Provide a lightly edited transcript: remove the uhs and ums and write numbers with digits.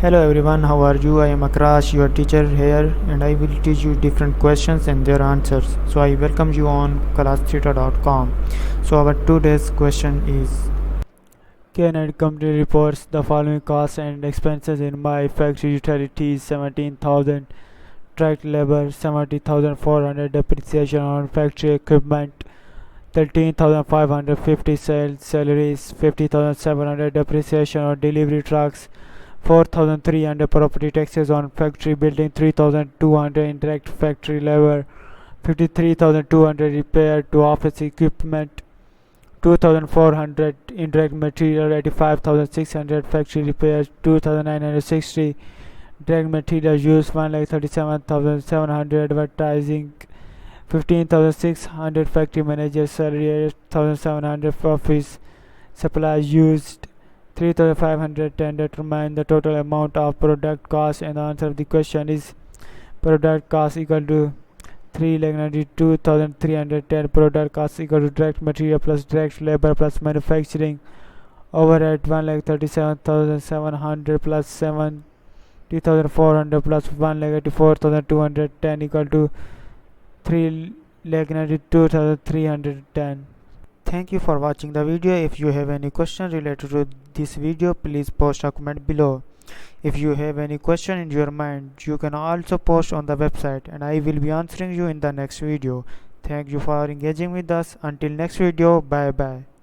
Hello everyone, how are you? I am Akrash, your teacher here, and I will teach you different questions and their answers. So I welcome you on classtheta.com. So our today's question is: Can a company reports the following costs and expenses in my factory: utilities 17,000, direct labor 70,400, depreciation on factory equipment 13,550, sales salaries 50,700, depreciation on delivery trucks 4,300, property taxes on factory building 3,200, indirect factory labor 53,200, repair to office equipment 2,400, indirect material 85,600, factory repairs 2,960, direct material use 1,37,700, advertising 15,600, factory manager salary 8,700, office supplies used 3,510. Determine the total amount of product cost, and the answer of the question is product cost equal to 3,92,310. Product cost equal to direct material plus direct labor plus manufacturing overhead 1,37,700 plus 70,400 plus 1,84,210 equal to 3,92,310. Thank you for watching the video. If you have any question related to this video, please post a comment below. If you have any question in your mind, you can also post on the website and I will be answering you in the next video. Thank you for engaging with us. Until next video, bye bye.